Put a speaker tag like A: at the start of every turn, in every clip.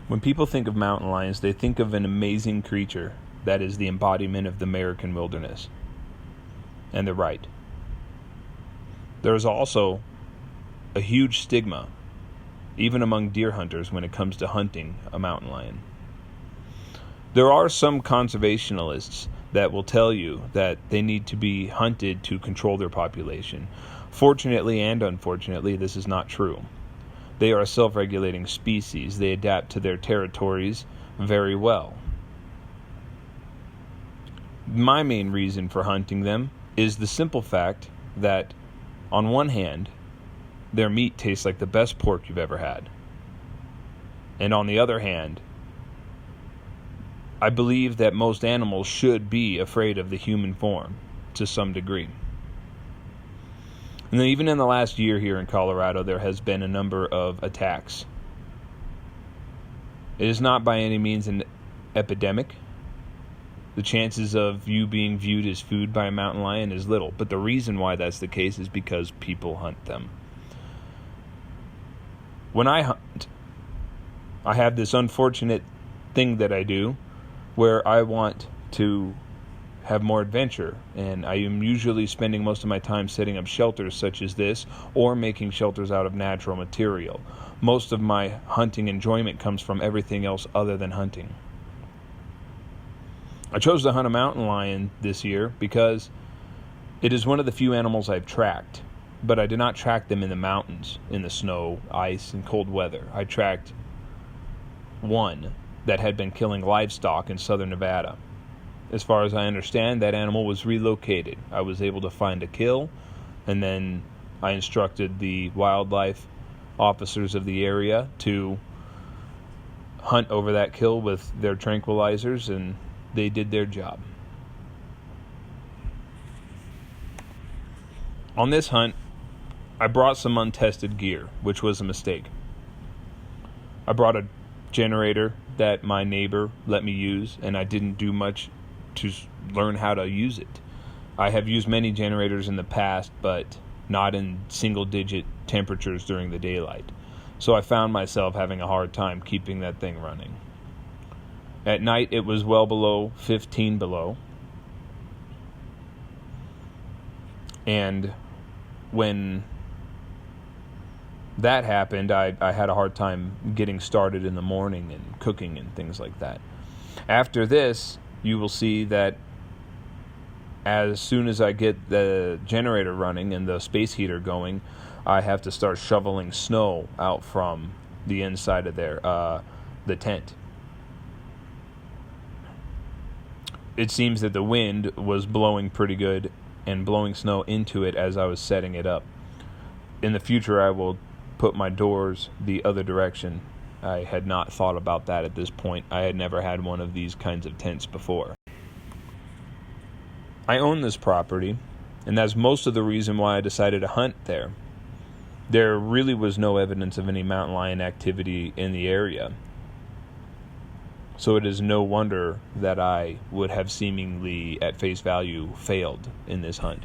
A: When people think of mountain lions, they think of an amazing creature that is the embodiment of the American wilderness. And they're right. There is also a huge stigma, even among deer hunters, when it comes to hunting a mountain lion. There are some conservationists that will tell you that they need to be hunted to control their population. Fortunately and unfortunately, this is not true. They are a self-regulating species. They adapt to their territories very well. My main reason for hunting them is the simple fact that, on one hand, their meat tastes like the best pork you've ever had. And on the other hand, I believe that most animals should be afraid of the human form to some degree. And then even in the last year here in Colorado, there has been a number of attacks. It is not by any means an epidemic. The chances of you being viewed as food by a mountain lion is little. But the reason why that's the case is because people hunt them. When I hunt, I have this unfortunate thing that I do where I want to have more adventure, and I am usually spending most of my time setting up shelters such as this, or making shelters out of natural material. Most of my hunting enjoyment comes from everything else other than hunting. I chose to hunt a mountain lion this year because it is one of the few animals I've tracked, but I did not track them in the mountains, in the snow, ice, and cold weather. I tracked one that had been killing livestock in southern Nevada. As far as I understand, that animal was relocated. I was able to find a kill, and then I instructed the wildlife officers of the area to hunt over that kill with their tranquilizers, and they did their job. On this hunt, I brought some untested gear, which was a mistake. I brought a generator that my neighbor let me use, and I didn't do much to learn how to use it. I have used many generators in the past, but not in single-digit temperatures during the daylight. So I found myself having a hard time keeping that thing running. At night, it was well below 15 below. And when that happened, I had a hard time getting started in the morning and cooking and things like that. After this, you will see that as soon as I get the generator running and the space heater going, I have to start shoveling snow out from the inside of the tent. It seems that the wind was blowing pretty good and blowing snow into it as I was setting it up. In the future, I will put my doors the other direction. I had not thought about that at this point. I had never had one of these kinds of tents before. I own this property, and that's most of the reason why I decided to hunt there. There really was no evidence of any mountain lion activity in the area. So it is no wonder that I would have seemingly, at face value, failed in this hunt.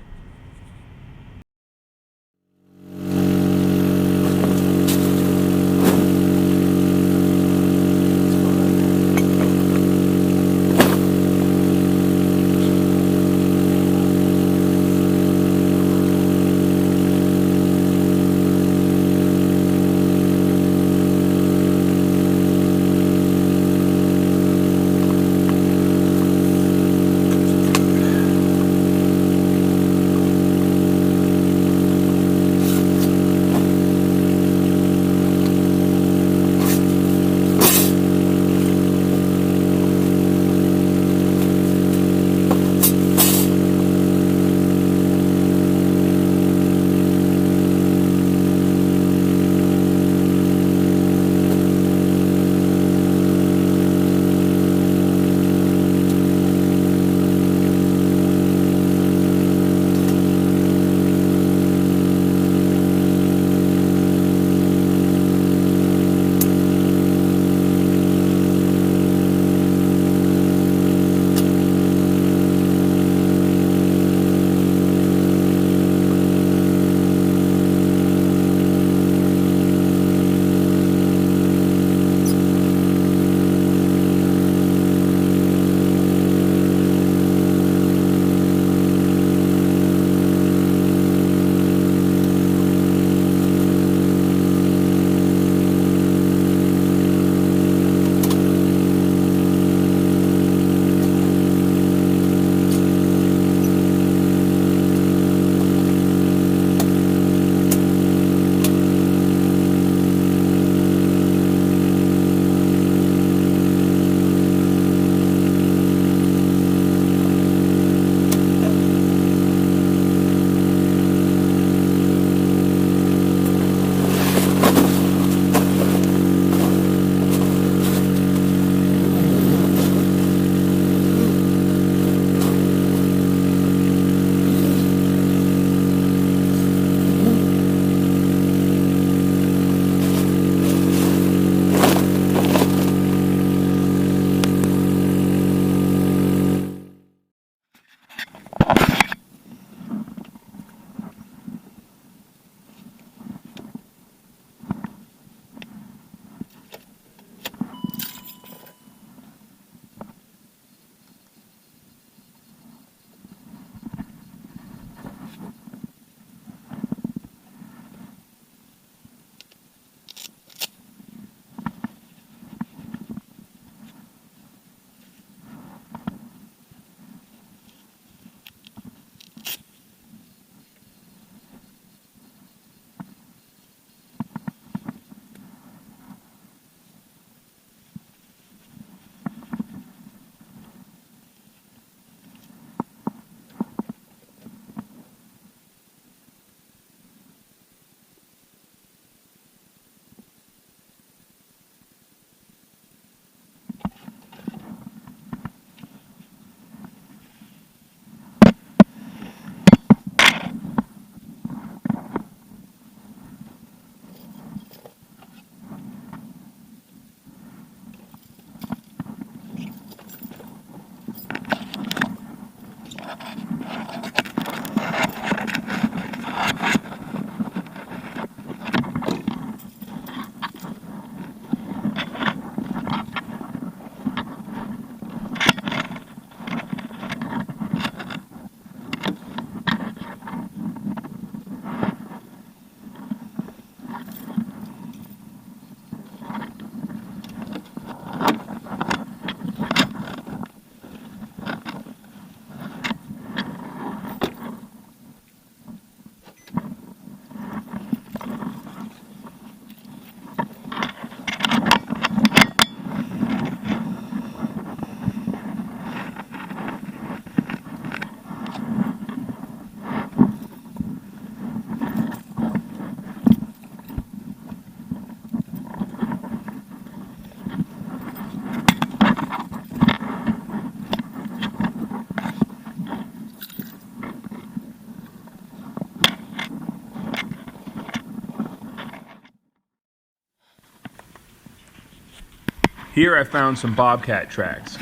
A: Here I found some bobcat tracks.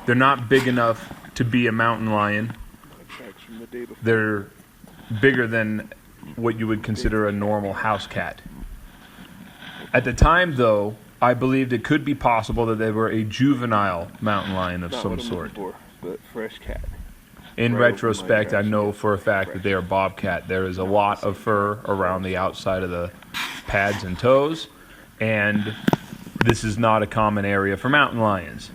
A: They're not big enough to be a mountain lion. They're bigger than what you would consider a normal house cat. At the time, though, I believed it could be possible that they were a juvenile mountain lion of some sort.
B: But fresh cat.
A: In retrospect, I know for a fact that they are bobcat. There is a lot of fur around the outside of the pads and toes, and this is not a common area for mountain lions.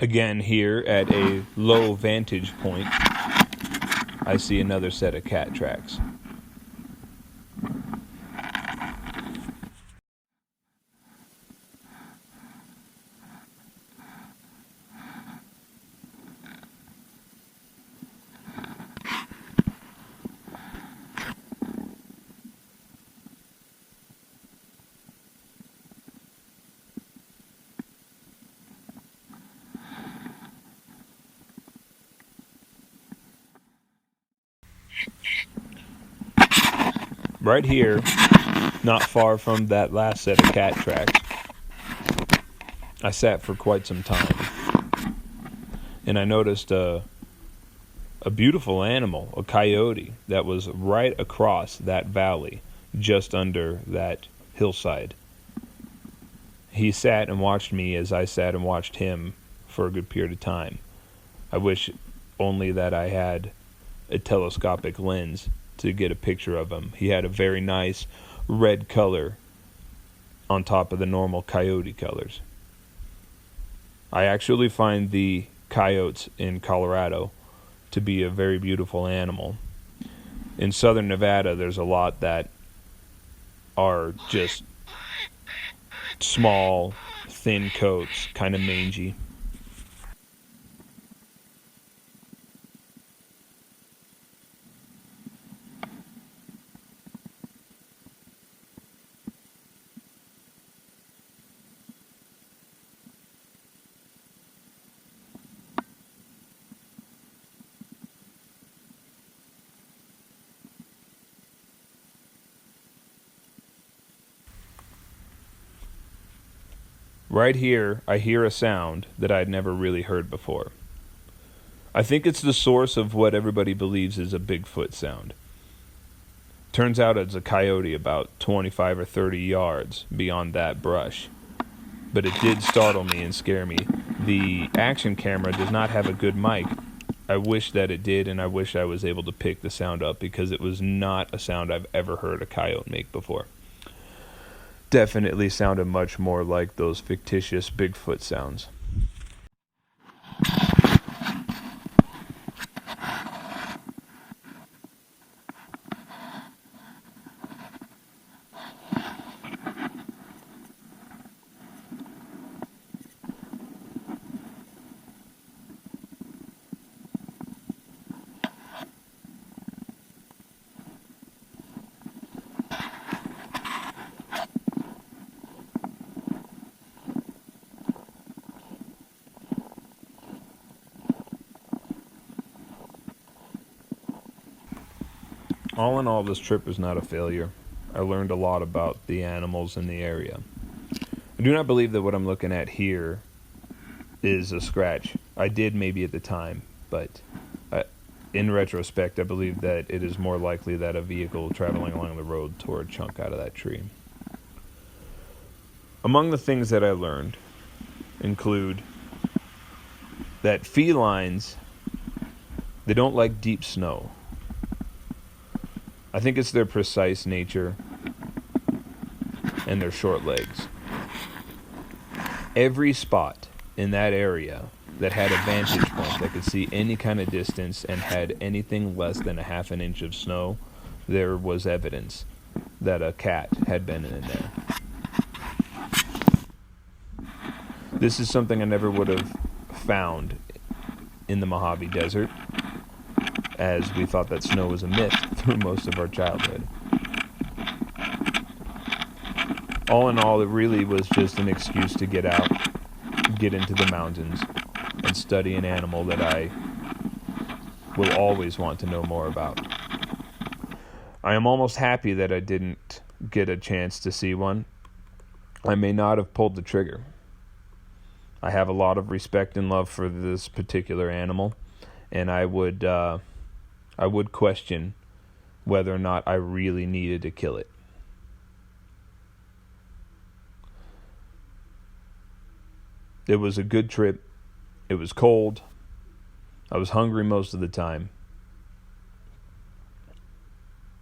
A: Again, here at a low vantage point, I see another set of cat tracks. Right here, not far from that last set of cat tracks, I sat for quite some time, and I noticed a beautiful animal, a coyote, that was right across that valley, just under that hillside. He sat and watched me as I sat and watched him for a good period of time. I wish only that I had a telescopic lens to get a picture of him. He had a very nice red color on top of the normal coyote colors. I actually find the coyotes in Colorado to be a very beautiful animal. In southern Nevada, there's a lot that are just small, thin coats, kind of mangy. Right here, I hear a sound that I'd never really heard before. I think it's the source of what everybody believes is a Bigfoot sound. Turns out it's a coyote about 25 or 30 yards beyond that brush. But it did startle me and scare me. The action camera does not have a good mic. I wish that it did, and I wish I was able to pick the sound up, because it was not a sound I've ever heard a coyote make before. Definitely sounded much more like those fictitious Bigfoot sounds. All in all, this trip was not a failure. I learned a lot about the animals in the area. I do not believe that what I'm looking at here is a scratch. I did maybe at the time, but in retrospect, I believe that it is more likely that a vehicle traveling along the road tore a chunk out of that tree. Among the things that I learned include that felines, they don't like deep snow. I think it's their precise nature and their short legs. Every spot in that area that had a vantage point that could see any kind of distance and had anything less than a half an inch of snow, there was evidence that a cat had been in there. This is something I never would have found in the Mojave Desert, as we thought that snow was a myth through most of our childhood. All in all, it really was just an excuse to get out, get into the mountains, and study an animal that I will always want to know more about. I am almost happy that I didn't get a chance to see one. I may not have pulled the trigger. I have a lot of respect and love for this particular animal, and I would question whether or not I really needed to kill it. It was a good trip. It was cold. I was hungry most of the time.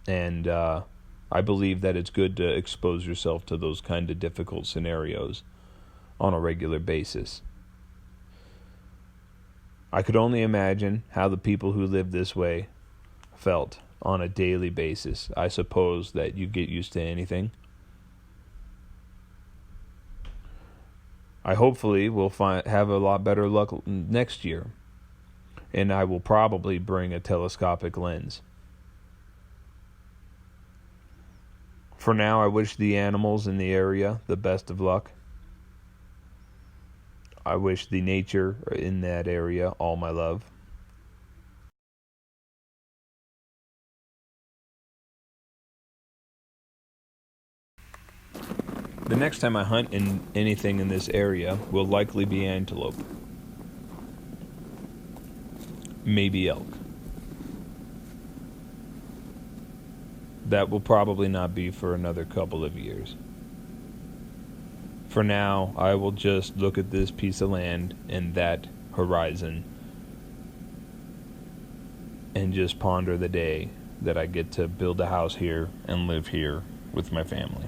A: And I believe that it's good to expose yourself to those kind of difficult scenarios on a regular basis. I could only imagine how the people who lived this way felt on a daily basis. I suppose that you get used to anything. I hopefully will have a lot better luck next year, and I will probably bring a telescopic lens. For now, I wish the animals in the area the best of luck. I wish the nature in that area all my love. The next time I hunt in anything in this area will likely be antelope. Maybe elk. That will probably not be for another couple of years. For now, I will just look at this piece of land and that horizon and just ponder the day that I get to build a house here and live here with my family.